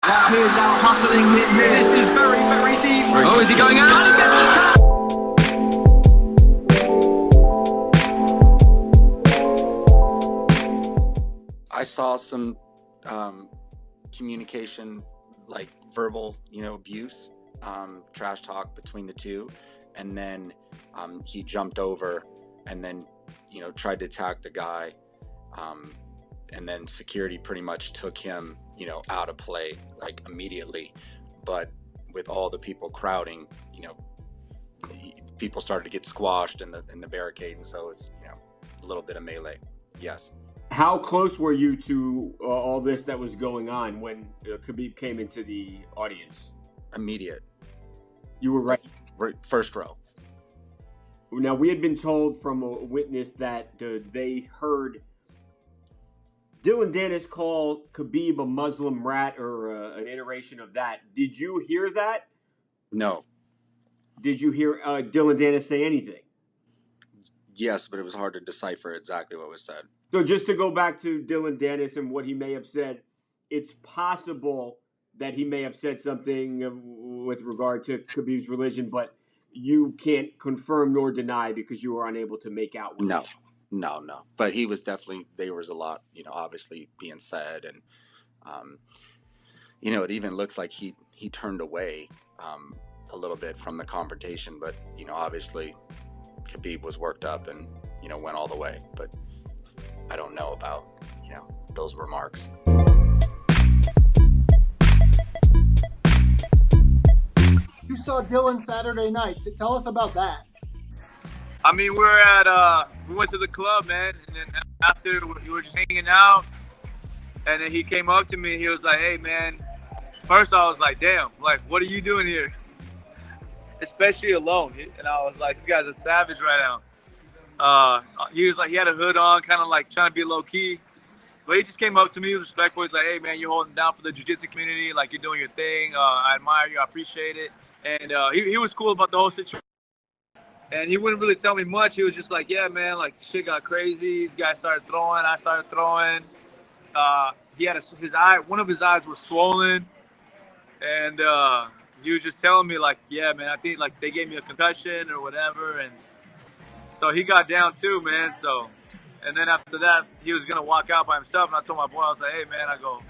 Here's out hustling him. This is very, very deep. Oh, is he going out? I saw some communication, like verbal, abuse, trash talk between the two, and then he jumped over and then, tried to attack the guy, and then security pretty much took him, out of play, like immediately. But with all the people crowding, people started to get squashed in the barricade, and so it's a little bit of melee. Yes. How close were you to all this that was going on when Khabib came into the audience? Immediate. You were right. First row. Now, we had been told from a witness that they heard Dillon Danis call Khabib a Muslim rat or an iteration of that. Did you hear that? No. Did you hear Dillon Danis say anything? Yes, but it was hard to decipher exactly what was said. So just to go back to Dillon Danis and what he may have said, it's possible that he may have said something with regard to Khabib's religion, but you can't confirm nor deny because you were unable to make out what No. But he was definitely, there was a lot, obviously being said. And, it even looks like he turned away a little bit from the confrontation. But, obviously Khabib was worked up and, went all the way. But I don't know about, those remarks. You saw Dillon Saturday night. Tell us about that. I mean, we went to the club, man, and then after we were just hanging out, and then he came up to me and he was like, "Hey, man." First I was like, "Damn, like, what are you doing here?" Especially alone. And I was like, "This guy's a savage right now." He was like, he had a hood on, kind of like trying to be low key, but he just came up to me, respectful. He's like, "Hey, man, you're holding down for the jiu-jitsu community. Like, you're doing your thing. I admire you. I appreciate it." And he was cool about the whole situation. And he wouldn't really tell me much. He was just like, "Yeah, man, like, shit got crazy. These guys started throwing. I started throwing." He had one of his eyes was swollen. And he was just telling me, like, "Yeah, man, I think, like, they gave me a concussion or whatever." And so he got down too, man. So, and then after that, he was going to walk out by himself. And I told my boy, I was like, "Hey, man," I go,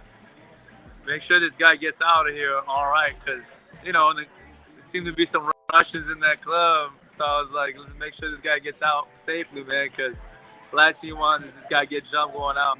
"make sure this guy gets out of here all right." Because, there seemed to be some Russians in that club. So I was like, let's make sure this guy gets out safely, man. Because last thing you want is this guy get jumped going out.